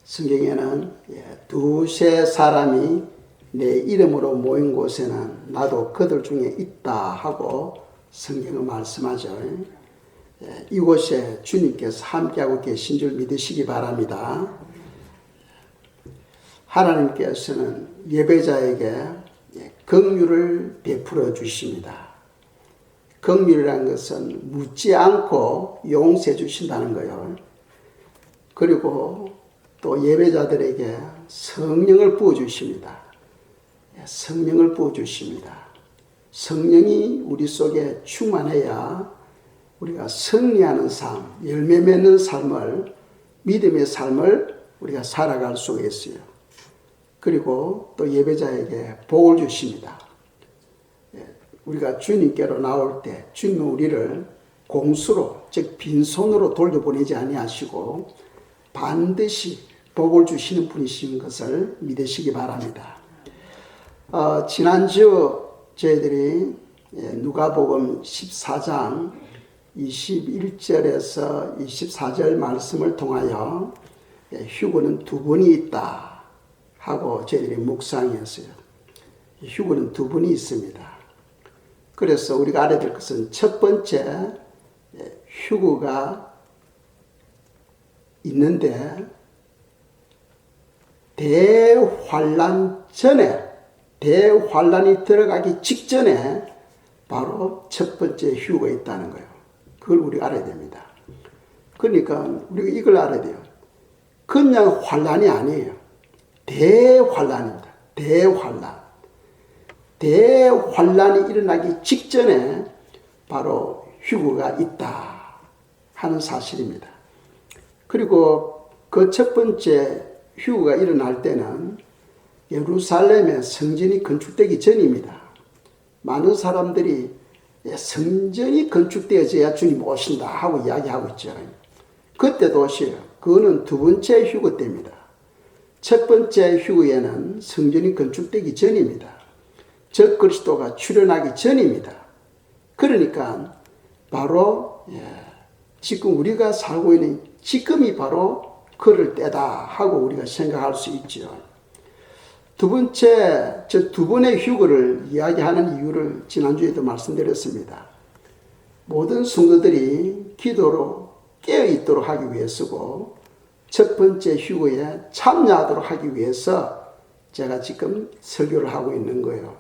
성경에는 두세 사람이 내 이름으로 모인 곳에는 나도 그들 중에 있다 하고 성경은 말씀하죠. 이곳에 주님께서 함께하고 계신 줄 믿으시기 바랍니다. 하나님께서는 예배자에게 긍휼을 베풀어 주십니다. 긍휼이라는 것은 묻지 않고 용서해 주신다는 거예요. 그리고 또 예배자들에게 성령을 부어주십니다. 성령을 부어주십니다. 성령이 우리 속에 충만해야 우리가 승리하는 삶, 열매 맺는 삶을, 믿음의 삶을 우리가 살아갈 수가 있어요. 그리고 또 예배자에게 복을 주십니다. 우리가 주님께로 나올 때 주님은 우리를 공수로, 즉 빈손으로 돌려보내지 아니하시고 반드시 복을 주시는 분이신 것을 믿으시기 바랍니다. 지난주 저희들이 누가복음 14장 21절에서 24절 말씀을 통하여 휴거는 두 분이 있다 하고 저희들이 묵상했어요. 휴거는 두 분이 있습니다. 그래서 우리가 알아야 될 것은 첫 번째 휴거가 있는데 대환란 전에, 대환란이 들어가기 직전에 바로 첫 번째 휴거가 있다는 거예요. 그걸 우리가 알아야 됩니다. 그러니까 우리가 이걸 알아야 돼요. 그냥 환란이 아니에요. 대환란입니다. 대환란. 대환란이 일어나기 직전에 바로 휴거가 있다 하는 사실입니다. 그리고 그 첫 번째 휴거가 일어날 때는 예루살렘의 성전이 건축되기 전입니다. 많은 사람들이 성전이 건축되어져야 주님 오신다 하고 이야기하고 있죠. 그때도 오셔요. 그거는 두 번째 휴거 때입니다. 첫 번째 휴거에는 성전이 건축되기 전입니다. 적 그리스도가 출현하기 전입니다. 그러니까 바로 지금 우리가 살고 있는 지금이 바로 그럴 때다 하고 우리가 생각할 수 있죠. 두 번째, 저 두 번의 휴거를 이야기하는 이유를 지난주에도 말씀드렸습니다. 모든 성도들이 기도로 깨어있도록 하기 위해서고 첫 번째 휴거에 참여하도록 하기 위해서 제가 지금 설교를 하고 있는 거예요.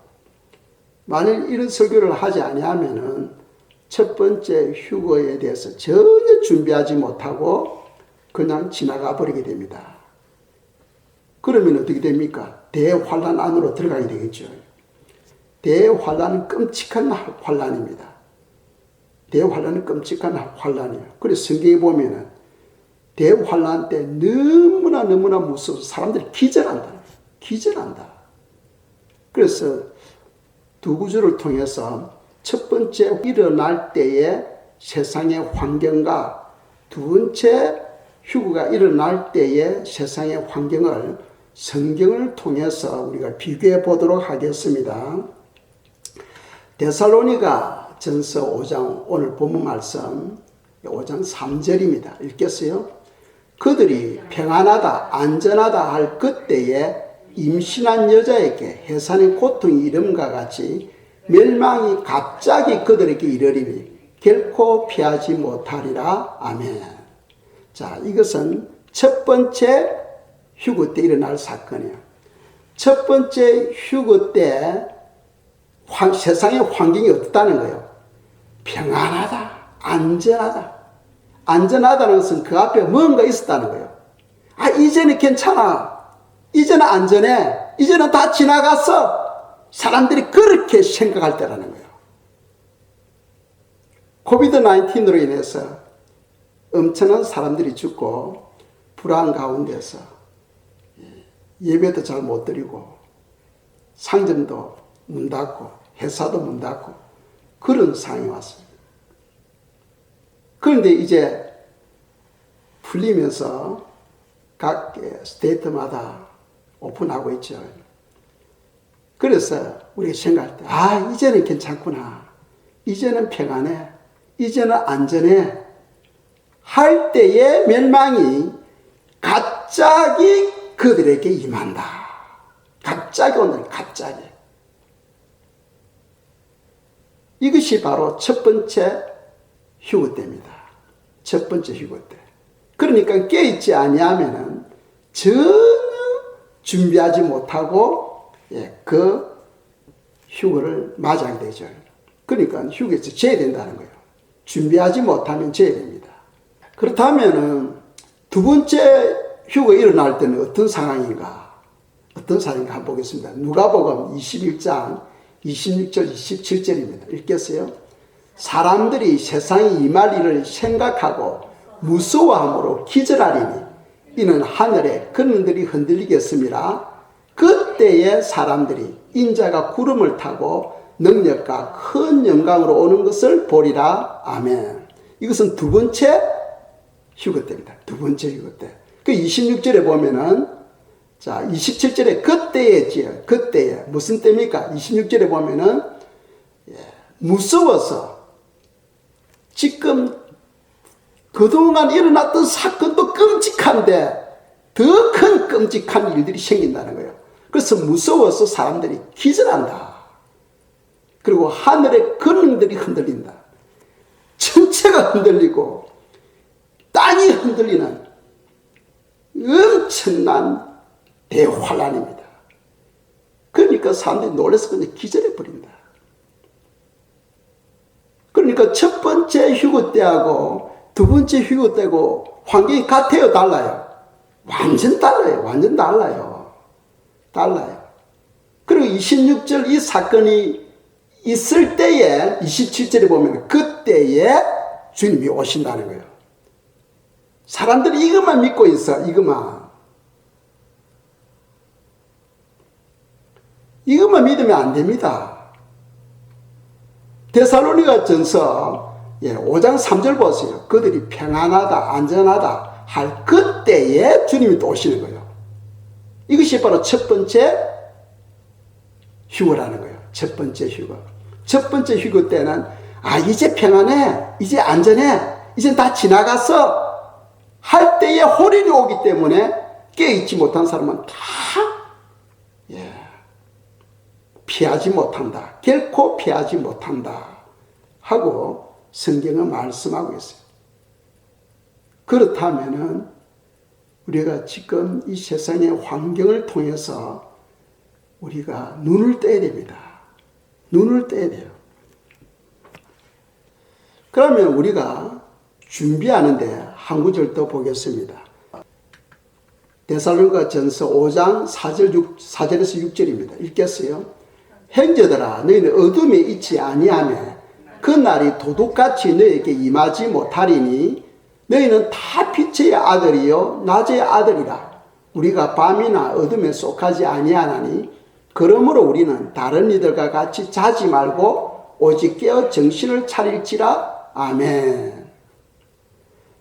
만일 이런 설교를 하지 아니하면은 첫 번째 휴거에 대해서 전혀 준비하지 못하고 그냥 지나가 버리게 됩니다. 그러면 어떻게 됩니까? 대환란 안으로 들어가게 되겠죠. 대환란은 끔찍한 환란입니다. 대환란은 끔찍한 환란이에요. 그래서 성경에 보면은 대환란 때 너무나 무서워서 사람들이 기절한다. 기절한다. 그래서 두 구절을 통해서 첫 번째 일어날 때의 세상의 환경과 두 번째 휴거가 일어날 때의 세상의 환경을 성경을 통해서 우리가 비교해 보도록 하겠습니다. 데살로니가 전서 5장 오늘 본문 말씀 5장 3절입니다. 읽겠어요? 그들이 평안하다 안전하다 할 그때에 임신한 여자에게 해산의 고통이 이름과 같이 멸망이 갑자기 그들에게 이르리니 결코 피하지 못하리라. 아멘. 자, 이것은 첫 번째 휴거 때 일어날 사건이에요. 첫 번째 휴거 때 세상의 환경이 어떻다는 거예요? 평안하다, 안전하다. 안전하다는 것은 그 앞에 뭔가 있었다는 거예요. 아, 이제는 괜찮아. 이제는 안전해. 이제는 다 지나갔어. 사람들이 그렇게 생각할 때라는 거예요. 코비드-19로 인해서 엄청난 사람들이 죽고 불안 가운데서 예배도 잘 못 드리고 상점도 문 닫고 회사도 문 닫고 그런 상황이 왔습니다. 그런데 이제 풀리면서 각 스테이트마다 오픈하고 있죠. 그래서 우리가 생각할 때 이제는 괜찮구나. 이제는 평안해. 이제는 안전해. 할 때의 멸망이 갑자기 그들에게 임한다. 갑자기 오늘 갑자기. 이것이 바로 첫 번째 휴거 때입니다. 첫 번째 휴거 때. 그러니까 깨있지 아니하면은 전혀 준비하지 못하고 그 휴거를 맞이하게 되죠. 그러니까 휴거에서 재야 된다는 거예요. 준비하지 못하면 재야 됩니다. 그렇다면은 두 번째 휴거 일어날 때는 어떤 상황인가? 어떤 상황인가 한번 보겠습니다. 누가복음 21장 26절 27절입니다. 읽겠어요? 사람들이 세상이 임할 일을 생각하고 무서워함으로 기절하리니 이는 하늘에 그늘들이 흔들리겠습니다. 그때에 사람들이 인자가 구름을 타고 능력과 큰 영광으로 오는 것을 보리라. 아멘. 이것은 두 번째 휴거 때입니다. 두 번째 휴거 때. 그 26절에 보면은 자 27절에 그때에 그때에 무슨 때입니까? 26절에 보면은 무서워서 지금 그동안 일어났던 사건도 끔찍한데 더 큰 끔찍한 일들이 생긴다는 거예요. 그래서 무서워서 사람들이 기절한다. 그리고 하늘의 근원들이 흔들린다. 전체가 흔들리고 땅이 흔들리는 엄청난 대환란입니다. 그러니까 사람들이 놀라서 그냥 기절해 버린다. 그러니까 첫 번째 휴거 때하고 두 번째 휴거 때고 환경이 같아요, 달라요? 완전 달라요. 완전 달라요. 달라요. 그리고 26절 이 사건이 있을 때에 27절에 보면 그때에 주님이 오신다는 거예요. 사람들이 이것만 믿고 있어. 이것만 믿으면 안 됩니다. 데살로니가 전서 5장 3절 보세요. 그들이 평안하다 안전하다 할 그때에 주님이 또 오시는 거예요. 이것이 바로 첫 번째 휴거라는 거예요. 첫 번째 휴거. 첫 번째 휴거 때는 이제 평안해, 이제 안전해, 이제 다 지나갔어 할 때에 혼인이 오기 때문에 깨있지 못한 사람은 다 피하지 못한다. 결코 피하지 못한다 하고 성경은 말씀하고 있어요. 그렇다면은 우리가 지금 이 세상의 환경을 통해서 우리가 눈을 떼야 됩니다. 눈을 떼야 돼요. 그러면 우리가 준비하는데 한 구절 더 보겠습니다. 데살로니가 전서 5장 4절에서 6절입니다. 읽겠어요? 형제들아 너희는 어둠에 있지 아니하며 그 날이 도둑같이 너희에게 임하지 못하리니 너희는 다 빛의 아들이요 낮의 아들이라. 우리가 밤이나 어둠에 속하지 아니하나니 그러므로 우리는 다른 이들과 같이 자지 말고 오직 깨어 정신을 차릴지라. 아멘.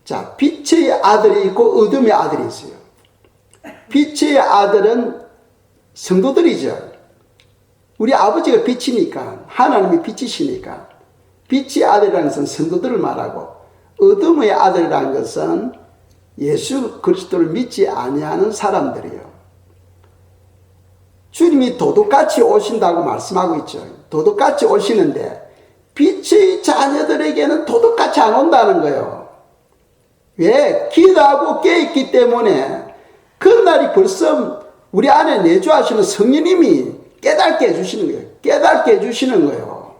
자, 빛의 아들이 있고 어둠의 아들이 있어요. 빛의 아들은 성도들이죠. 우리 아버지가 빛이니까, 하나님이 빛이시니까 빛의 아들이라는 것은 성도들을 말하고 어둠의 아들이라는 것은 예수 그리스도를 믿지 아니하는 사람들이에요. 주님이 도둑같이 오신다고 말씀하고 있죠. 도둑같이 오시는데 빛의 자녀들에게는 도둑같이 안 온다는 거예요. 왜? 기도하고 깨있기 때문에 그날이 벌써 우리 안에 내주하시는 성령님이 깨닫게 해주시는 거예요. 깨닫게 해주시는 거예요.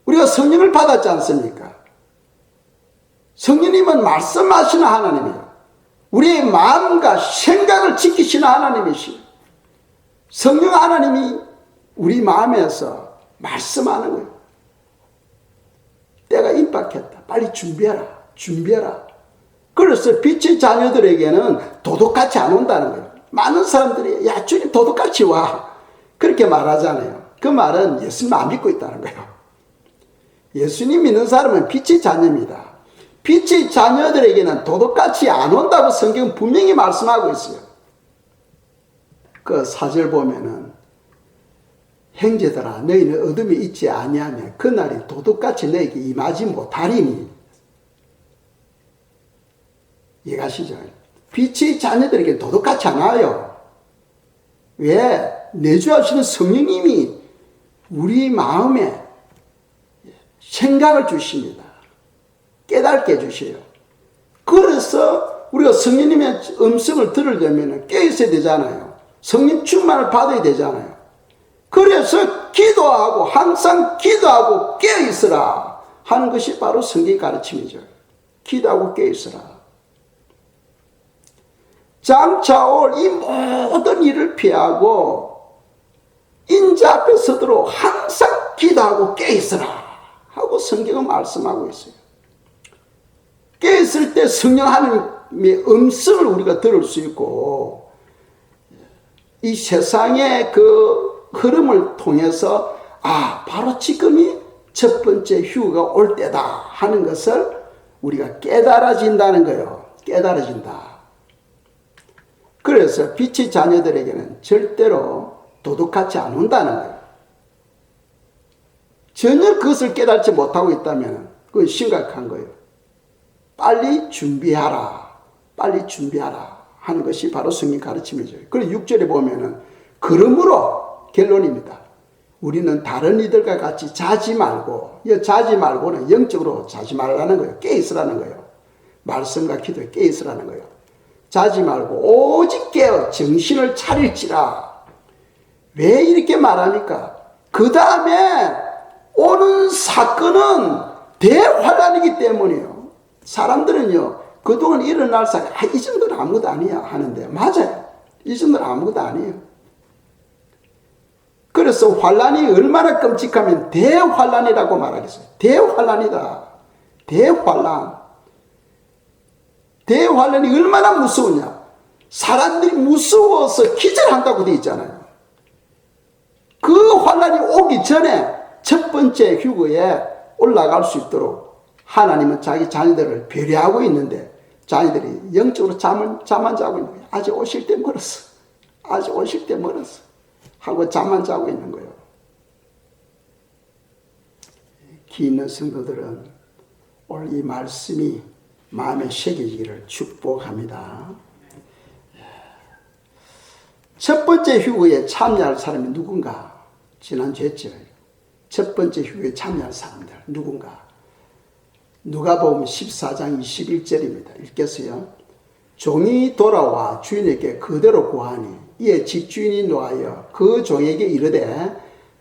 우리가 성령을 받았지 않습니까? 성령님은 말씀하시는 하나님이에요. 우리의 마음과 생각을 지키시는 하나님이시오. 성령 하나님이 우리 마음에서 말씀하는 거예요. 때가 임박했다. 빨리 준비해라. 그래서 빛의 자녀들에게는 도둑같이 안 온다는 거예요. 많은 사람들이 야 주님 도둑같이 와 그렇게 말하잖아요. 그 말은 예수님 안 믿고 있다는 거예요. 예수님 믿는 사람은 빛의 자녀입니다. 빛의 자녀들에게는 도둑같이 안 온다고 성경은 분명히 말씀하고 있어요. 그 4절 보면은 형제들아 너희는 어둠에 있지 아니하며 그날이 도둑같이 너희에게 임하지 못하리니. 이해가시죠? 빛의 자녀들에게 도둑같지 않아요. 왜? 내주하시는 성령님이 우리 마음에 생각을 주십니다. 깨닫게 해주셔요. 그래서 우리가 성령님의 음성을 들으려면 깨어있어야 되잖아요. 성령 충만을 받아야 되잖아요. 그래서 기도하고 항상 기도하고 깨어있으라 하는 것이 바로 성경의 가르침이죠. 기도하고 깨어있으라. 장차올 이 모든 일을 피하고 인자 앞에 서도록 항상 기도하고 깨어있으라 하고 성경은 말씀하고 있어요. 깨어있을 때 성령 하나님의 음성을 우리가 들을 수 있고 이 세상의 그 흐름을 통해서 바로 지금이 첫 번째 휴거가 올 때다 하는 것을 우리가 깨달아진다는 거예요. 깨달아진다. 그래서 빛의 자녀들에게는 절대로 도둑같이 안 온다는 거예요. 전혀 그것을 깨닫지 못하고 있다면 그건 심각한 거예요. 빨리 준비하라. 빨리 준비하라 하는 것이 바로 성경 가르침이죠. 그리고 6절에 보면은 그러므로 결론입니다. 우리는 다른 이들과 같이 자지 말고, 이 자지 말고는 영적으로 자지 말라는 거예요. 깨있으라는 거예요. 말씀과 기도에 깨있으라는 거예요. 자지 말고 오직 깨어 정신을 차릴지라. 왜 이렇게 말합니까? 그 다음에 오는 사건은 대환란이기 때문이에요. 사람들은요 그동안 일어날 사건 이 정도는 아무것도 아니야 하는데 맞아요. 이 정도는 아무것도 아니에요. 그래서 환란이 얼마나 끔찍하면 대환란이라고 말하겠어요. 대환란이다. 대환란. 대환란이 얼마나 무서우냐. 사람들이 무서워서 기절한다고 되어 있잖아요. 그 환란이 오기 전에 첫 번째 휴거에 올라갈 수 있도록 하나님은 자기 자녀들을 배려하고 있는데 자녀들이 영적으로 잠만 자고 있는 거예요. 아직 오실 때 멀었어. 아직 오실 때 멀었어. 하고 잠만 자고 있는 거예요. 기 있는 성도들은 오늘 이 말씀이 마음에 새겨지기를 축복합니다. 첫 번째 휴거에 참여할 사람이 누군가? 지난주에 했죠. 첫 번째 휴거에 참여할 사람들 누군가? 누가복음 14장 21절입니다. 읽겠어요. 종이 돌아와 주인에게 그대로 구하니 이에 집주인이 노하여 그 종에게 이르되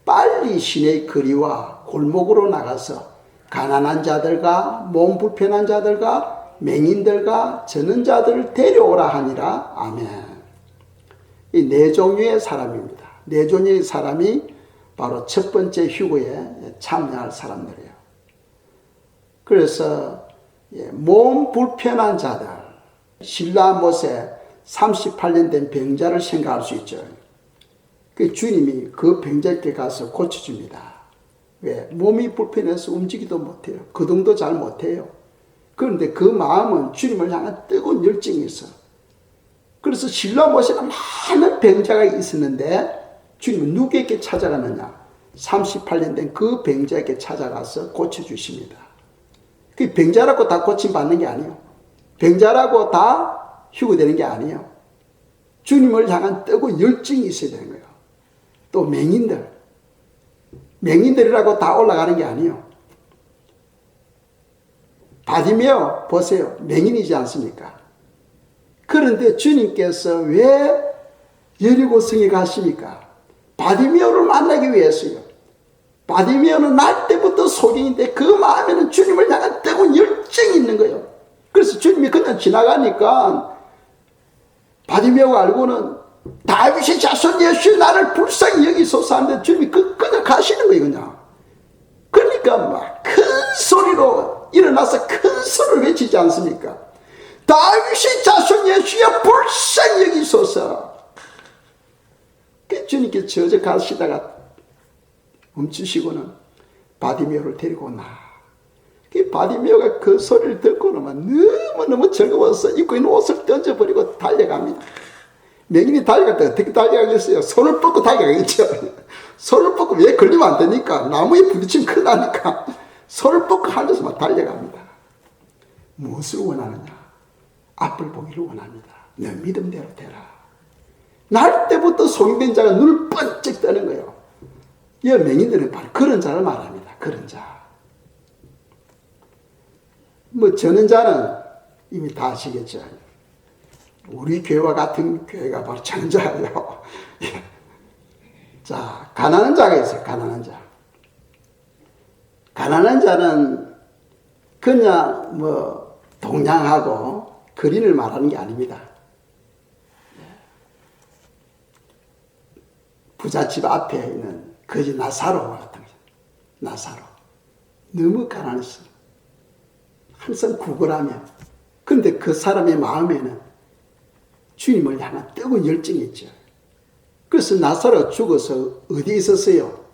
빨리 시내의 거리와 골목으로 나가서 가난한 자들과 몸 불편한 자들과 맹인들과 저는 자들을 데려오라 하니라. 아멘. 이 네 종류의 사람입니다. 네 종류의 사람이 바로 첫 번째 휴거에 참여할 사람들이에요. 그래서 몸 불편한 자들, 실라못에 38년 된 병자를 생각할 수 있죠. 그 주님이 그 병자께 가서 고쳐줍니다. 왜? 몸이 불편해서 움직이도 못해요. 거동도 잘 못해요. 그런데 그 마음은 주님을 향한 뜨거운 열정이 있어. 그래서 실라못에는 많은 병자가 있었는데 주님은 누구에게 찾아가느냐? 38년 된 그 병자에게 찾아가서 고쳐주십니다. 그 병자라고 다 고침받는 게 아니에요. 병자라고 다 휴거되는 게 아니에요. 주님을 향한 뜨거운 열정이 있어야 되는 거예요. 또 맹인들이라고 다 올라가는 게 아니에요. 바디메오 보세요. 맹인이지 않습니까? 그런데 주님께서 왜 여리고성에 가십니까? 바디메오를 만나기 위해서요. 바디메오는 날 때부터 소경인데 그 마음에는 주님을 향한 뜨거운 열정이 있는 거예요. 그래서 주님이 그냥 지나가니까 바디메오가 알고는 다윗의 자손 예수 나를 불쌍히 여기소서 하는데 주님이 그냥 가시는 거예요. 그냥. 그러니까 막 큰 소리로 일어나서 큰 소리를 외치지 않습니까? 다윗의 자손 예수여 불쌍히 여기소서. 그 주님께 저저 가시다가 멈추시고는 바디메오를 데리고 나. 그 바디메오가 그 소리를 듣고는 너무너무 즐거워서 입고 있는 옷을 던져버리고 달려갑니다. 맹인이 달려갈 때 어떻게 달려가겠어요? 손을 뻗고 달려가겠죠. 손을 뻗고 왜 걸리면 안 되니까 나무에 부딪히면 큰일 나니까 손을 뻗고 앉아서 막 달려갑니다. 무엇을 원하느냐? 앞을 보기를 원합니다. 내 믿음대로 되라. 날 때부터 속임된 자가 눈을 번쩍 뜨는 거예요. 이 맹인들은 바로 그런 자를 말합니다. 그런 자. 저는 자는 이미 다 아시겠죠. 우리 교회와 같은 교회가 바로 저는 자예요. 자, 가난한 자가 있어요. 가난한 자. 가난한 자는 그냥 동양하고 거린을 말하는 게 아닙니다. 부잣집 앞에 있는 거지 나사로와 같은 거죠. 나사로. 너무 가난했어. 항상 구걸하며. 근데 그 사람의 마음에는 주님을 향한 뜨거운 열정이 있죠. 그래서 나사로 죽어서 어디에 있었어요?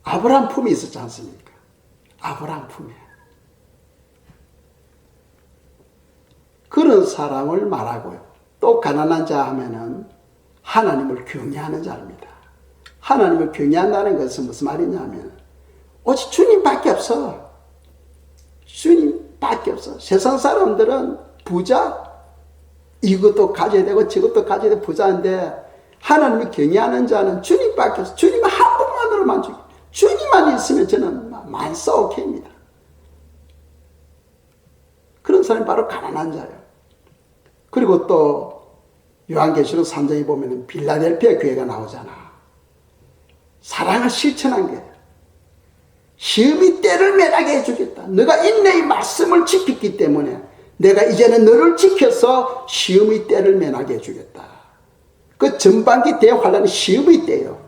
아브라함 품에 있었지 않습니까? 아브라함 품에. 그런 사람을 말하고요. 또 가난한 자 하면은 하나님을 경외하는 자입니다. 하나님을 경외한다는 것은 무슨 말이냐면 오직 주님밖에 없어. 주님밖에 없어. 세상 사람들은 부자, 이것도 가져야 되고 저것도 가져야 되고 부자인데 하나님을 경외하는 자는 주님밖에 없어. 주님 한 분만으로 만족해. 주님만 있으면 저는 만사 오케이입니다. 그런 사람이 바로 가난한 자예요. 그리고 또 요한계시록 3장에 보면 빌라델피아 교회가 나오잖아. 사랑을 실천한 게 시험이 때를 면하게 해주겠다. 너가 인내의 말씀을 지켰기 때문에 내가 이제는 너를 지켜서 시험의 때를 면하게 해주겠다. 그 전반기 대환란은 시험의 때예요.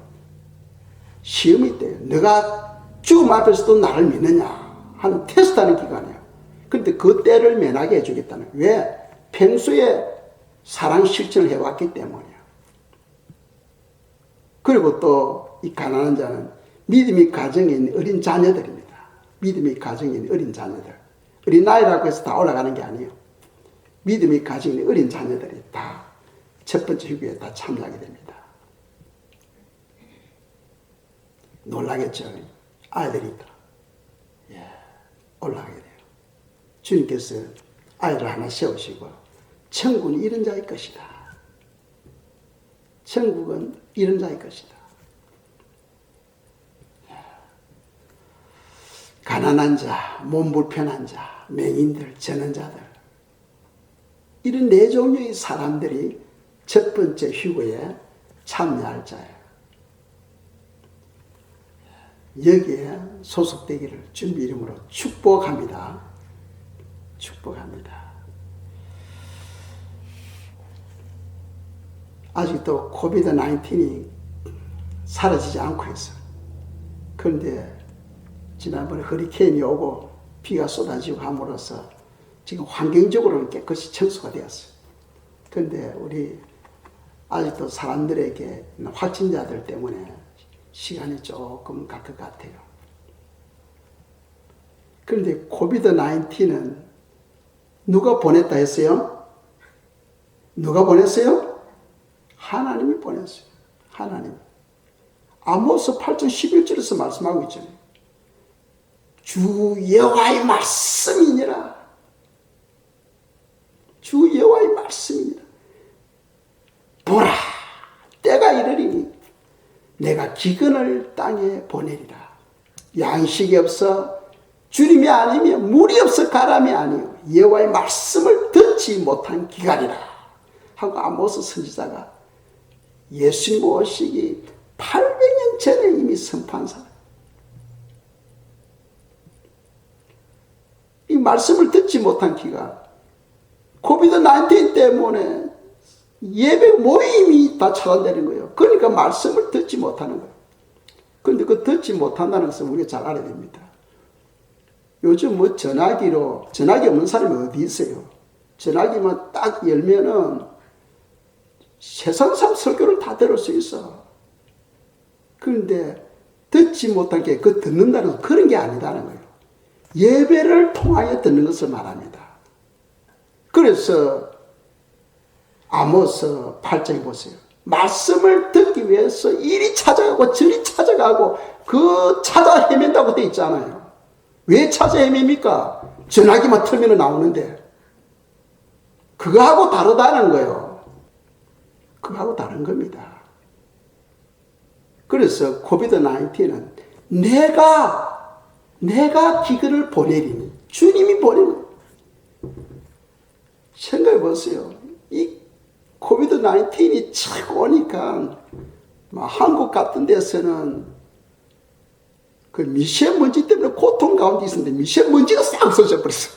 시험의 때예요. 너가 죽음 앞에서도 나를 믿느냐 하는 테스트하는 기간이에요. 그런데 그 때를 면하게 해주겠다는. 왜? 평소에 사랑 실천을 해왔기 때문이에요. 그리고 또 이 가난한 자는 믿음의 가정에 있는 어린 자녀들입니다. 믿음의 가정에 있는 어린 자녀들. 어린 나이라고 해서 다 올라가는 게 아니에요. 믿음의 가정에 있는 어린 자녀들이 다 첫 번째 휴교에 다 참여하게 됩니다. 놀라겠죠. 아이들이 있다. 올라가게 돼요. 주님께서 아이를 하나 세우시고 천국은 이런 자의 것이다. 천국은 이런 자의 것이다. 가난한 자, 몸 불편한 자, 맹인들, 전원자들 이런 네 종류의 사람들이 첫 번째 휴거에 참여할 자예요. 여기에 소속되기를 주님의 이름으로 축복합니다. 축복합니다. 아직도 코비드-19이 사라지지 않고 있어요. 그런데 지난번에 허리케인이 오고 비가 쏟아지고 함으로써 지금 환경적으로는 깨끗이 청소가 되었어요. 그런데 우리 아직도 사람들에게 확진자들 때문에 시간이 조금 갈 것 같아요. 그런데 코비드-19은 누가 보냈다 했어요? 누가 보냈어요? 하나님이 보냈어요. 하나님. 아모스 8장 11절에서 말씀하고 있잖아요. 주 여호와의 말씀이니라. 주 여호와의 말씀이니라. 보라, 때가 이르리니 내가 기근을 땅에 보내리라. 양식이 없어 주림이 아니며 물이 없어 가람이 아니요 여호와의 말씀을 듣지 못한 기갈이라 하고 아모스 선지자가 예수님 오시기 800년 전에 이미 선포한 사람. 이 말씀을 듣지 못한 기갈. 코비드-19 때문에 예배 모임이 다 차단되는 거예요. 그러니까 말씀을 듣지 못하는 거예요. 그런데 그 듣지 못한다는 것은 우리가 잘 알아야 됩니다. 요즘 전화기 없는 사람이 어디 있어요? 전화기만 딱 열면은 세상 사람 설교를 다 들을 수 있어. 그런데 듣지 못한 게 그 듣는다는 건 그런 게 아니다는 거예요. 예배를 통하여 듣는 것을 말합니다. 그래서 아모스 8장에 보세요. 말씀을 듣기 위해서 이리 찾아가고 저리 찾아가고 그 찾아 헤맨다고 돼 있잖아요. 왜 찾아 헤맵니까? 전화기만 틀면 나오는데. 그거하고 다르다는 거예요. 그거하고 다른 겁니다. 그래서 코비드-19는 내가 기근을 보내리니 주님이 보내는. 생각해 보세요. 이 코비드-19이 착 오니까 한국 같은 데서는 그 미세먼지 때문에 고통 가운데 있었는데 미세먼지가 싹 없어져 버렸어.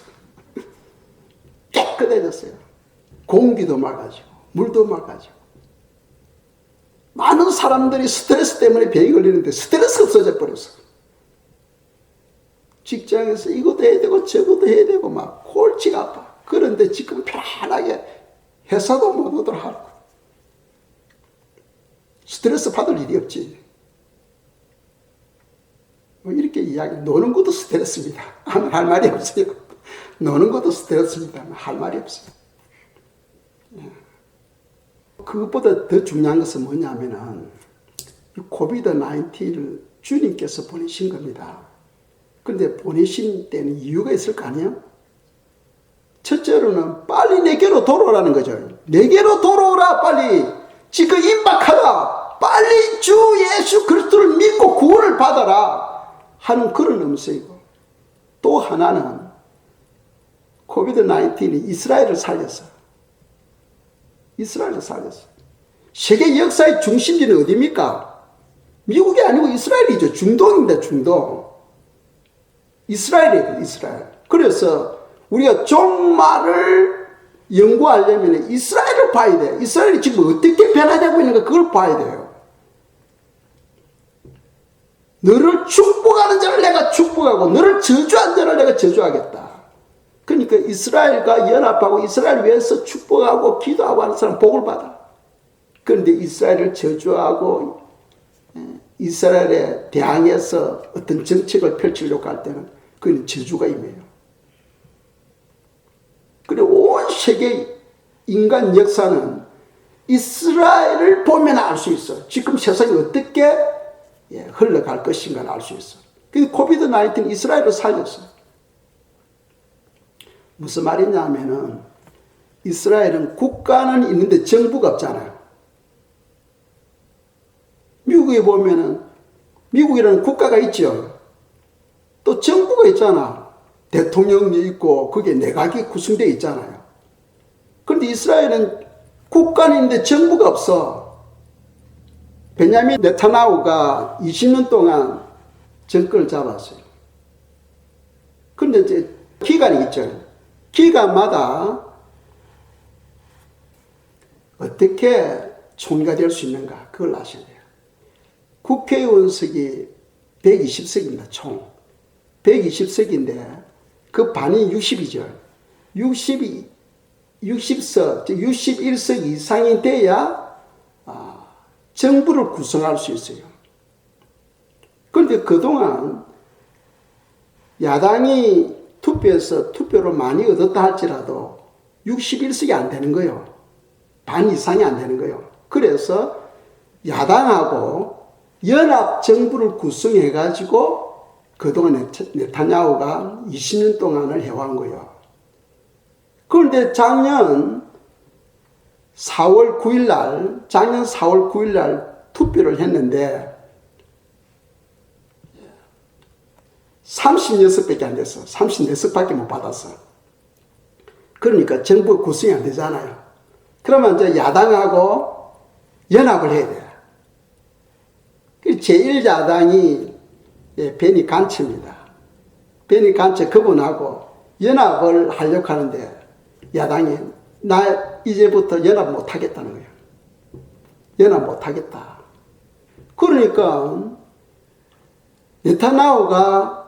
깨끗해졌어요. 공기도 맑아지고 물도 맑아지고. 많은 사람들이 스트레스 때문에 병이 걸리는데 스트레스가 없어져 버렸어. 직장에서 이것도 해야 되고 저것도 해야 되고 막 골치가 아파. 그런데 지금 편안하게 회사도 못 오도록 하고 스트레스 받을 일이 없지. 이렇게 이야기. 노는 것도 스트레스입니다. 할 말이 없어요. 노는 것도 스트레스입니다. 할 말이 없어요. 그것보다 더 중요한 것은 뭐냐면은 코비드-19를 주님께서 보내신 겁니다. 그런데 보내신 때는 이유가 있을 거 아니에요? 첫째로는 빨리 내게로 돌아오라는 거죠. 내게로 돌아오라 빨리. 지금 임박하라. 빨리 주 예수 그리스도를 믿고 구원을 받아라 하는 그런 음성이고, 또 하나는 코비드-19이 이스라엘을 살렸어. 이스라엘을 살렸어. 세계 역사의 중심지는 어디입니까? 미국이 아니고 이스라엘이죠. 중동입니다. 중동. 이스라엘이에요. 이스라엘. 그래서 우리가 종말을 연구하려면 이스라엘을 봐야 돼. 이스라엘이 지금 어떻게 변화되고 있는가 그걸 봐야 돼요. 너를 축복하는 자를 내가 축복하고 너를 저주하는 자를 내가 저주하겠다. 그러니까 이스라엘과 연합하고 이스라엘 위해서 축복하고 기도하고 하는 사람 복을 받아. 그런데 이스라엘을 저주하고 이스라엘에 대항해서 어떤 정책을 펼치려고 할 때는 그건 저주가 임해요. 그리고 온 세계 인간 역사는 이스라엘을 보면 알 수 있어. 지금 세상이 어떻게 흘러갈 것인가를 알 수 있어. 그래서 코비드-19 이스라엘을 살렸어. 무슨 말이냐면은 이스라엘은 국가는 있는데 정부가 없잖아요. 미국에 보면은 미국이라는 국가가 있죠. 또 정부가 있잖아. 대통령이 있고 거기에 내각이 구성되어 있잖아요. 그런데 이스라엘은 국가는 있는데 정부가 없어. 베냐민 네타냐후가 20년 동안 정권을 잡았어요. 그런데 이제 기간이 있죠. 기간마다 어떻게 총리가 될 수 있는가 그걸 아셔야 돼요. 국회의원석이 120석입니다. 총 120석인데 그 반이 60이죠. 60석, 61석 이상이 돼야 정부를 구성할 수 있어요. 그런데 그동안 야당이 투표에서 투표를 많이 얻었다 할지라도 61석이 안 되는 거예요. 반 이상이 안 되는 거예요. 그래서 야당하고 연합 정부를 구성해가지고 그동안 네타냐후가 20년 동안을 해온 거예요. 그런데 작년 4월 9일 날 투표를 했는데 36밖에 안 됐어. 34석밖에 못 받았어. 그러니까 정부 구성이 안 되잖아요. 그러면 이제 야당하고 연합을 해야 돼. 제1야당이 베니 간츠입니다. 베니 간츠 그분하고 연합을 하려고 하는데 야당이 나 이제부터 연합 못 하겠다는 거예요. 연합 못 하겠다. 그러니까 네타냐후가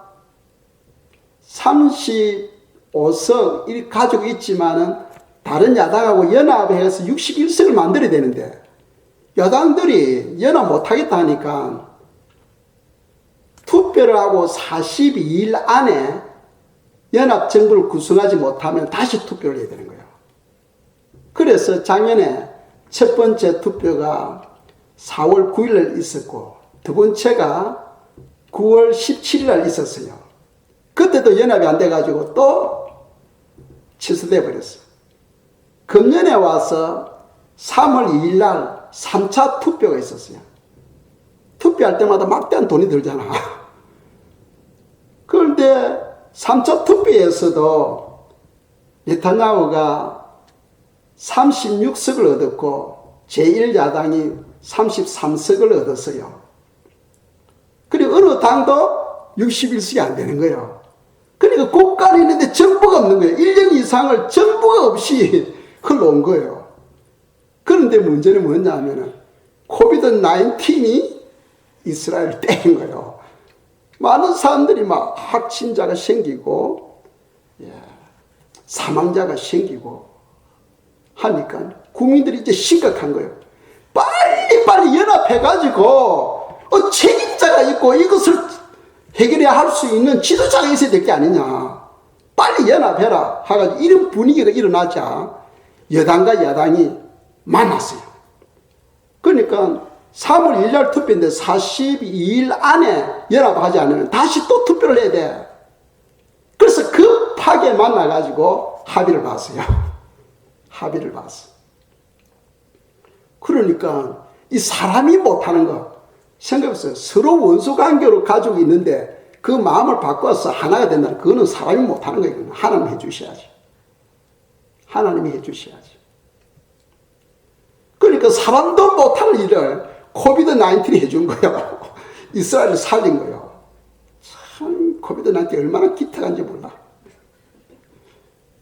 35석 이렇게 가지고 있지만은 다른 야당하고 연합해서 61석을 만들어야 되는데 야당들이 연합 못하겠다 하니까 투표를 하고 42일 안에 연합 정부를 구성하지 못하면 다시 투표를 해야 되는 거예요. 그래서 작년에 첫 번째 투표가 4월 9일 날 있었고 두 번째가 9월 17일 날 있었어요. 그때도 연합이 안 돼가지고 또 취소돼 버렸어. 금년에 와서 3월 2일 날 3차 투표가 있었어요. 투표할 때마다 막대한 돈이 들잖아. 그런데 3차 투표에서도 네타냐후가 36석을 얻었고 제1야당이 33석을 얻었어요. 그리고 어느 당도 61석이 안 되는 거예요. 그러니까 국가는 있는데 정부가 없는 거예요. 1년 이상을 정부가 없이 흘러온 거예요. 그런데 문제는 뭐냐면은 코비드 19이 이스라엘을 때린 거예요. 많은 사람들이 막 확진자가 생기고 사망자가 생기고 하니까 국민들이 이제 심각한 거예요. 빨리 연합해가지고 책임자가 있고 이것을 해결해야 할 수 있는 지도자가 있어야 될 게 아니냐. 빨리 연합해라 하가지고 이런 분위기가 일어나자 여당과 야당이 만났어요. 그러니까 3월 1일 날 투표인데 42일 안에 연합하지 않으면 다시 또 투표를 해야 돼. 그래서 급하게 만나가지고 합의를 봤어요. 합의를 봤어. 그러니까 이 사람이 못하는 거 생각해보세요. 서로 원수 관계로 가지고 있는데 그 마음을 바꿔서 하나가 된다는 그거는 사람이 못하는 거예요. 하나님이 해주셔야지. 하나님이 해주셔야지. 그러니까 사람도 못하는 일을 코비드 19이 해준 거예요. 이스라엘을 살린 거예요. 참 코비드 19이 얼마나 기특한지 몰라.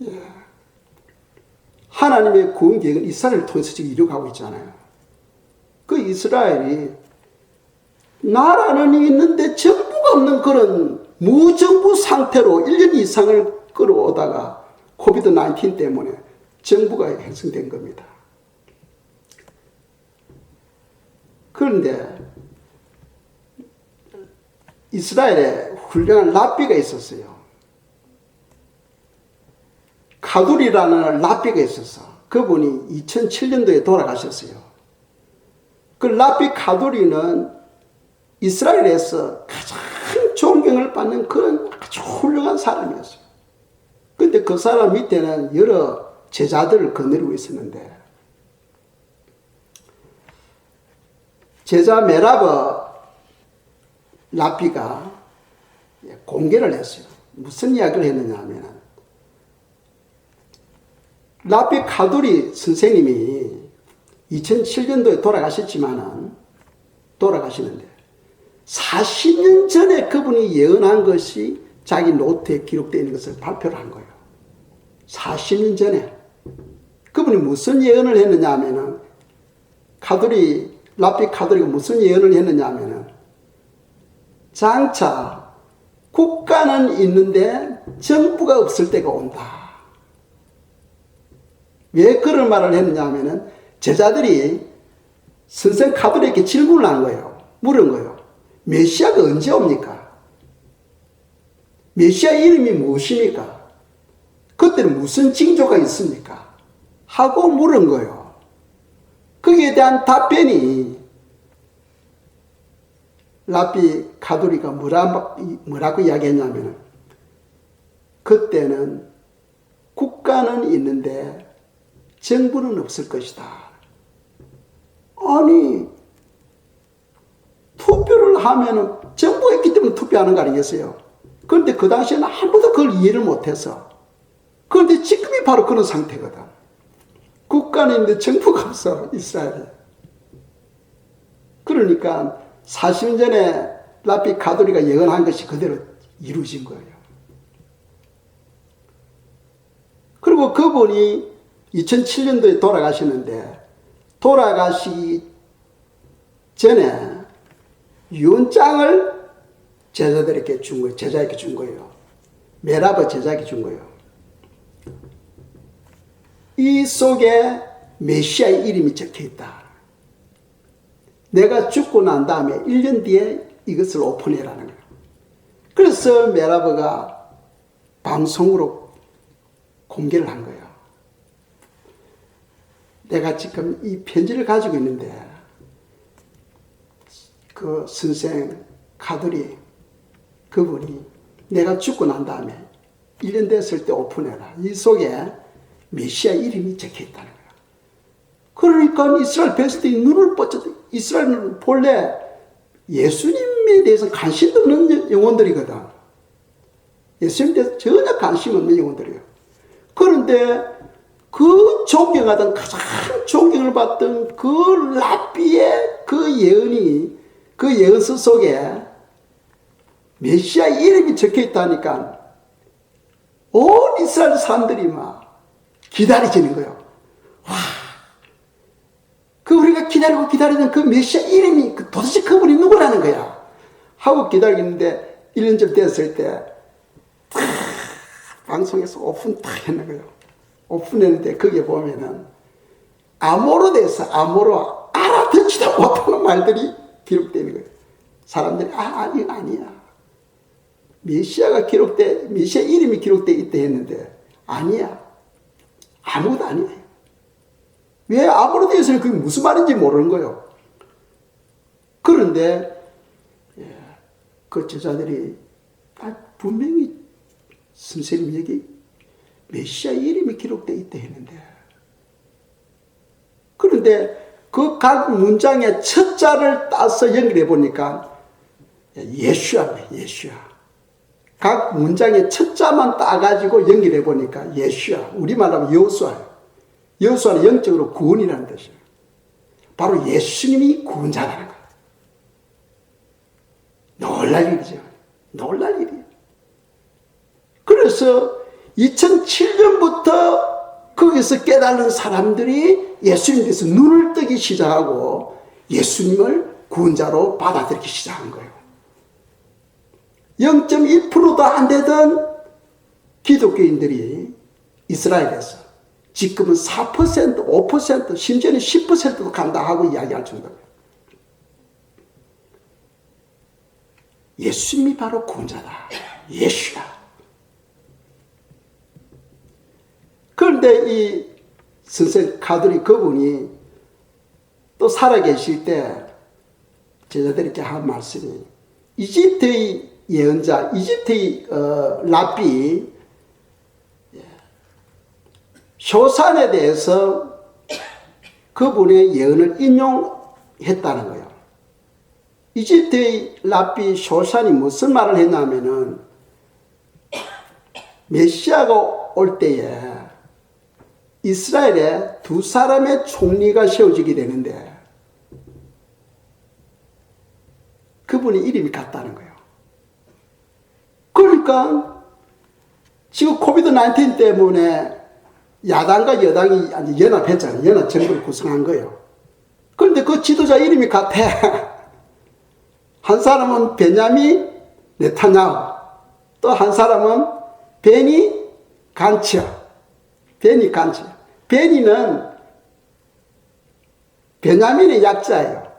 예. 하나님의 구원 계획은 이스라엘을 통해서 지금 이루어가고 있잖아요. 그 이스라엘이 나라는 있는데 정부가 없는 그런 무정부 상태로 1년 이상을 끌어오다가 코비드 19 때문에 정부가 형성된 겁니다. 그런데 이스라엘에 훌륭한 랍비가 있었어요. 카두리라는 랍비가 있었어. 그분이 2007년도에 돌아가셨어요. 그 랍비 카두리는 이스라엘에서 가장 존경을 받는 그런 아주 훌륭한 사람이었어요. 근데 그 사람 밑에는 여러 제자들을 거느리고 있었는데 제자 메라버 랍비가 공개를 했어요. 무슨 이야기를 했느냐 하면 랍비 카두리 선생님이 2007년도에 돌아가시는데 40년 전에 그분이 예언한 것이 자기 노트에 기록되어 있는 것을 발표를 한 거예요. 40년 전에. 그분이 무슨 예언을 했느냐 하면은 랍비 카두리가 무슨 예언을 했느냐 하면은 장차 국가는 있는데 정부가 없을 때가 온다. 왜 그런 말을 했느냐 하면은 제자들이 선생 카두리에게 질문을 한 거예요. 물은 거예요. 메시아가 언제 옵니까? 메시아 이름이 무엇입니까? 그때는 무슨 징조가 있습니까? 하고 물은 거예요. 거기에 대한 답변이 랍비 카두리가 뭐라고 이야기했냐면 그때는 국가는 있는데 정부는 없을 것이다. 아니 투표를 하면은 정부가 있기 때문에 투표하는 거 아니겠어요? 그런데 그 당시에는 아무도 그걸 이해를 못해서 그런데 지금이 바로 그런 상태거든. 국가는 있는데 정부가 없어 이스라엘이. 그러니까 40년 전에 랍비 카두리가 예언한 것이 그대로 이루어진 거예요. 그리고 그분이 2007년도에 돌아가시는데 돌아가시기 전에 유언장을 제자들에게 준 거예요. 제자에게 준 거예요. 메라버 제자에게 준 거예요. 이 속에 메시아의 이름이 적혀 있다. 내가 죽고 난 다음에 1년 뒤에 이것을 오픈해라는 거예요. 그래서 메라버가 방송으로 공개를 한 거예요. 내가 지금 이 편지를 가지고 있는데 그 선생 카두리 그분이 내가 죽고 난 다음에 1년 됐을 때 오픈해라. 이 속에 메시아 이름이 적혀 있다는 거예요. 그러니까 이스라엘 백성들이 눈을 뻗쳤다. 이스라엘은 본래 예수님에 대해서 관심도 없는 영혼들이거든. 예수님에 대해서 전혀 관심 없는 영혼들이에요. 그런데 그 존경하던, 가장 존경을 받던 그 랍비의 그 예언이, 그 예언서 속에 메시아 이름이 적혀 있다니까 온 이스라엘 사람들이 막 기다리지는 거예요. 와, 그 우리가 기다리던 그 메시아 이름이 도대체 그분이 누구라는 거야 하고 기다리는데 1년쯤 됐을 때 방송에서 오픈 딱 했는 거예요. 오픈했는데 거기에 보면은 아모로 돼서 아모로 알아듣지도 못하는 말들이 기록되는 거예요. 사람들이 아니야. 메시아 이름이 기록되어 있다 했는데 아니야. 아무것도 아니야. 왜 아모로 돼서는 그게 무슨 말인지 모르는 거예요. 그런데 그 제자들이 분명히 선생님 여기 메시아 이름이 기록되어 있다 했는데, 그런데 그 각 문장의 첫 자를 따서 연결해 보니까 예수야입니다. 예수야. 각 문장의 첫 자만 따가지고 연결해 보니까 예수야. 우리말로 하면 여호수아예요. 여호수아는 영적으로 구원이라는 뜻이에요. 바로 예수님이 구원자라는 거예요. 놀랄 일이죠. 놀랄 일이에요. 그래서 2007년부터 거기서 깨달은 사람들이 예수님에 대해서 눈을 뜨기 시작하고 예수님을 구원자로 받아들이기 시작한 거예요. 0.1%도 안 되던 기독교인들이 이스라엘에서 지금은 4%, 5%, 심지어는 10%도 간다 하고 이야기할 정도예요. 예수님이 바로 구원자다. 예수야. 그런데 이 선생 카드리 그분이 또 살아계실 때 제자들에게 한 말씀이, 이집트의 예언자, 이집트의 랍비 쇼산에 대해서 그분의 예언을 인용했다는 거예요. 이집트의 랍비 쇼산이 무슨 말을 했냐면은 메시아가 올 때에 이스라엘에 두 사람의 총리가 세워지게 되는데 그분의 이름이 같다는 거예요. 그러니까 지금 코비드-19 때문에 야당과 여당이 연합했잖아요. 연합 정부를 구성한 거예요. 그런데 그 지도자 이름이 같아. 한 사람은 베냐민 네타냐후, 또 한 사람은 베니 간츠. 베니 간츠. 베니는 베냐민의 약자예요.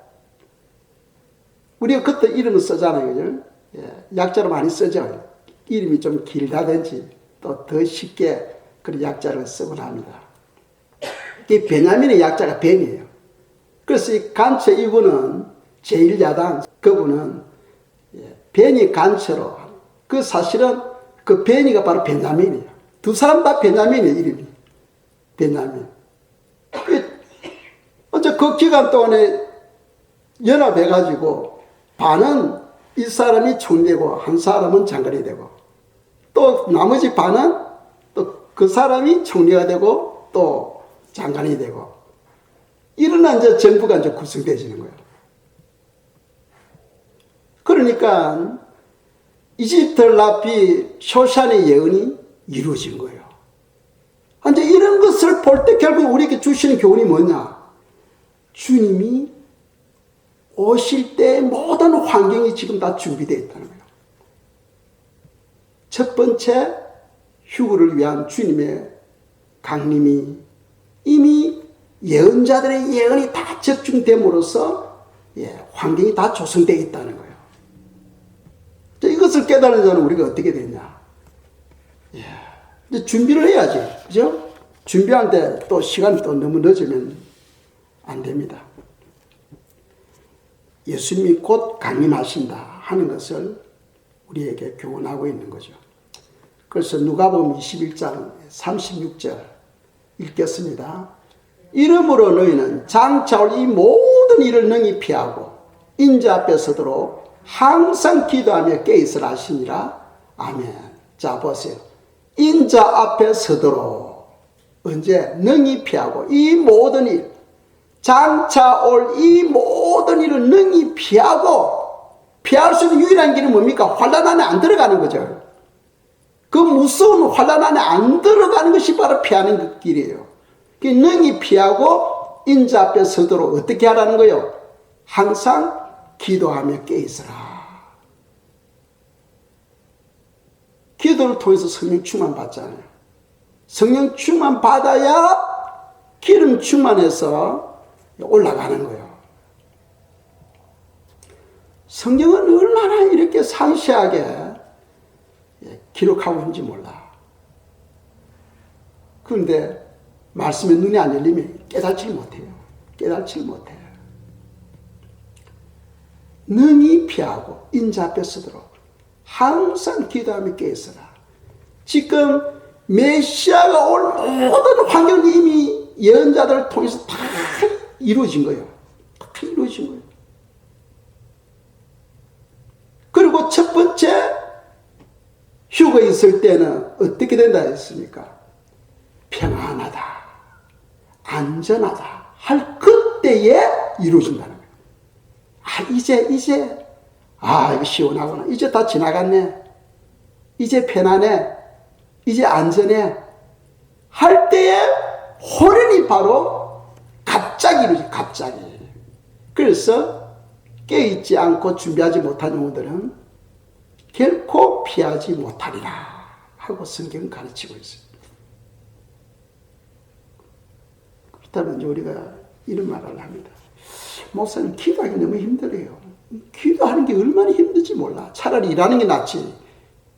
우리가 그때 이름을 쓰잖아요. 그죠? 약자로 많이 쓰죠. 이름이 좀 길다든지 또 더 쉽게 그런 약자를 쓰곤 합니다. 이 베냐민의 약자가 벤이에요. 그래서 이 간츠 이분은 제1야당, 그분은 베니 간츠로, 그 사실은 그 베니가 바로 베냐민이에요. 두 사람 다 베냐민이에요, 이름이. 베냐민. 어째 그 기간 동안에 연합해가지고 반은 이 사람이 총리되고 한 사람은 장관이 되고 또 나머지 반은 또 그 사람이 총리가 되고 또 장관이 되고 이런 이제 정부가 이제 구성되어지는 거예요. 그러니까 이집트 랍비 쇼산의 예언이 이루어진 거예요. 이제 이런 것을 볼 때 결국 우리에게 주시는 교훈이 뭐냐? 주님이 오실 때 모든 환경이 지금 다 준비되어 있다는 거예요. 첫 번째, 휴거를 위한 주님의 강림이 이미 예언자들의 예언이 다 적중됨으로써 환경이 다 조성되어 있다는 거예요. 이것을 깨달은 자는 우리가 어떻게 되냐? 이제 준비를 해야지. 그죠? 준비하는데 또 시간이 또 너무 늦으면 안 됩니다. 예수님이 곧 강림하신다 하는 것을 우리에게 교훈하고 있는 거죠. 그래서 누가복음 21장 36절 읽겠습니다. 이러므로 너희는 장차 올 이 모든 일을 능히 피하고 인자 앞에 서도록 항상 기도하며 깨있으라 하시니라. 아멘. 자 보세요. 인자 앞에 서도록 언제? 능히 피하고 이 모든 일, 장차 올 이 모든 일을 능히 피하고, 피할 수 있는 유일한 길은 뭡니까? 환난 안에 안 들어가는 거죠. 그 무서운 환난 안에 안 들어가는 것이 바로 피하는 그 길이에요. 능히 피하고 인자 앞에 서도록 어떻게 하라는 거예요? 항상 기도하며 깨있으라. 기도를 통해서 성령 충만 받잖아요. 성령 충만 받아야 기름 충만해서 올라가는 거예요. 성경은 얼마나 이렇게 상세하게 기록하고 있는지 몰라. 그런데 말씀에 눈이 안 열리면 깨닫지 못해요. 깨닫지 못해요. 능히 피하고 인자 앞에 서도록 항상 기도하며 깨있으라. 지금 메시아가 올 모든 환경이 이미 예언자들을 통해서 다 이루어진 거예요. 다 이루어진 거예요. 그리고 첫 번째 휴거에 있을 때는 어떻게 된다 했습니까? 평안하다, 안전하다 할 그때에 이루어진다는 거예요. 이제 이거 시원하구나. 이제 다 지나갔네. 이제 편안해. 이제 안전해. 할 때에 호련이 바로 갑자기 이루어지, 갑자기. 그래서 깨있지 않고 준비하지 못한 영혼들은 결코 피하지 못하리라 하고 성경은 가르치고 있어요. 그렇다면 우리가 이런 말을 합니다. 목사님, 기도하기 너무 힘들어요. 기도하는 게 얼마나 힘든지 몰라. 차라리 일하는 게 낫지.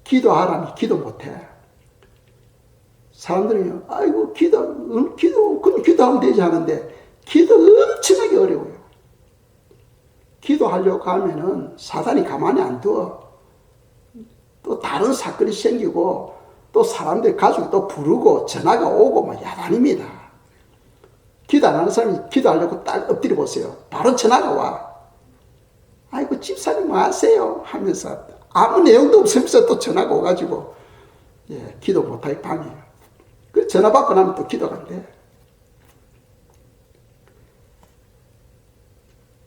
기도하라니 기도 못해. 사람들은요, 아이고, 그럼 기도하면 되지 하는데, 기도 엄청나게 어려워요. 기도하려고 하면은 사단이 가만히 안 둬. 또 다른 사건이 생기고, 또 사람들 가족이 또 부르고, 전화가 오고, 막 야단입니다. 기도 안 하는 사람이 기도하려고 딱 엎드려 보세요. 바로 전화가 와. 아이고, 집사님 뭐 하세요? 하면서 아무 내용도 없으면서 또 전화가 오가지고, 기도 못하게 방해해요. 그 전화 받고 나면 또 기도가 안 돼.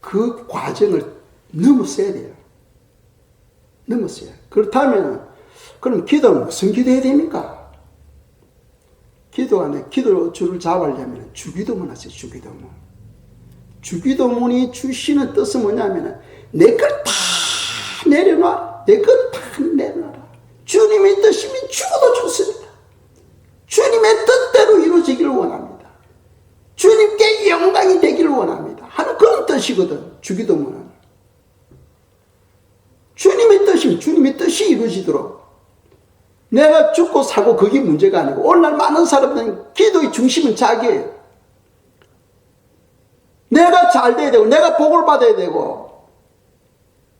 그 과정을 넘었어야 돼요. 넘었어요. 그렇다면, 그럼 기도는 무슨 기도해야 됩니까? 기도 안에 기도 줄을 잡으려면 주기도문 하세요. 주기도문. 주기도문이 주시는 뜻은 뭐냐면 내 걸 다 내려놔. 내 걸 다 내려놔라. 주님의 뜻이면 죽어도 좋습니다. 주님의 뜻대로 이루어지기를 원합니다. 주님께 영광이 되기를 원합니다. 하는 그런 뜻이거든. 주기도문은. 주님의 뜻이면 주님의 뜻이 이루어지도록. 내가 죽고 사고 그게 문제가 아니고 오늘날 많은 사람들은 기도의 중심은 자기예요. 내가 잘 돼야 되고 내가 복을 받아야 되고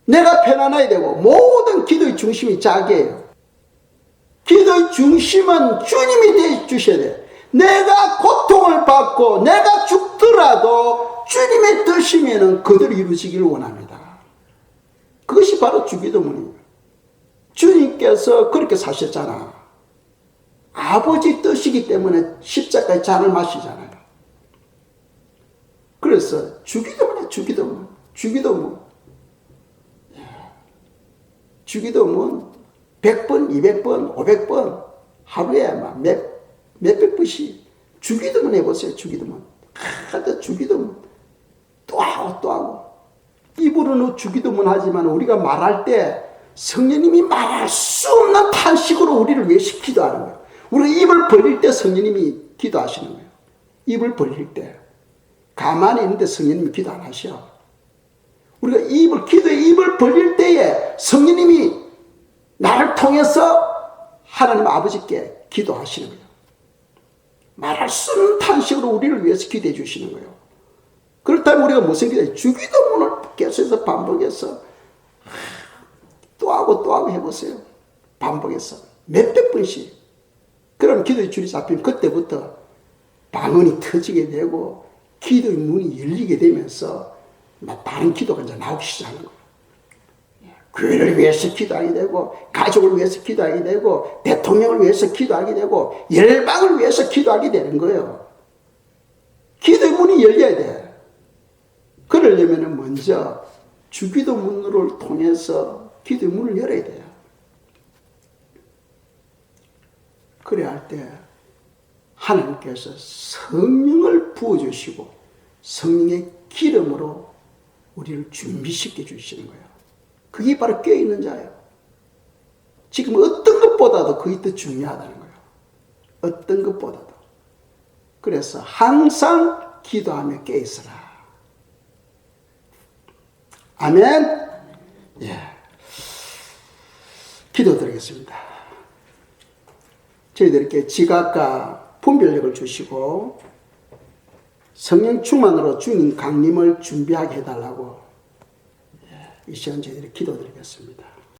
내가 편안해야 되고 모든 기도의 중심이 자기예요. 기도의 중심은 주님이 되어주셔야 돼요. 내가 고통을 받고 내가 죽더라도 주님의 뜻이면 그대로 이루어지기를 원합니다. 그것이 바로 주기도문입니다. 주님께서 그렇게 사셨잖아. 아버지 뜻이기 때문에 십자가의 잔을 마시잖아요. 그래서 주기도문이야, 주기도문. 주기도문. 주기도문 100번, 200번, 500번 하루에 막 몇백 번씩 주기도문 해보세요. 주기도문. 하다 주기도문. 또 하고 또 하고. 입으로는 주기도문 하지만 우리가 말할 때 성령님이 말할 수 없는 탄식으로 우리를 위해서 기도하는 거예요. 우리가 입을 벌릴 때 성령님이 기도하시는 거예요. 입을 벌릴 때. 가만히 있는데 성령님이 기도 안 하셔. 우리가 기도의 입을 벌릴 때에 성령님이 나를 통해서 하나님 아버지께 기도하시는 거예요. 말할 수 없는 탄식으로 우리를 위해서 기도해 주시는 거예요. 그렇다면 우리가 무슨 기도해요? 주기도문을 계속해서 반복해서 또 하고 해보세요. 반복해서. 몇백 번씩. 그럼 기도의 줄이 잡히면 그때부터 방언이 터지게 되고 기도의 문이 열리게 되면서 다른 기도가 이제 나오기 시작하는 거예요. 교회를 위해서 기도하게 되고 가족을 위해서 기도하게 되고 대통령을 위해서 기도하게 되고 열방을 위해서 기도하게 되는 거예요. 기도의 문이 열려야 돼. 그러려면 먼저 주기도 문을 통해서 기도의 문을 열어야 돼요. 그래야 할 때 하나님께서 성령을 부어주시고 성령의 기름으로 우리를 준비시켜 주시는 거예요. 그게 바로 깨어있는 자예요. 지금 어떤 것보다도 그게 더 중요하다는 거예요. 어떤 것보다도. 그래서 항상 기도하며 깨있으라. 아멘. 예. 기도드리겠습니다. 저희들께 지각과 분별력을 주시고 성령 충만으로 주님 강림을 준비하게 해달라고 이 시간 저희들이 기도드리겠습니다.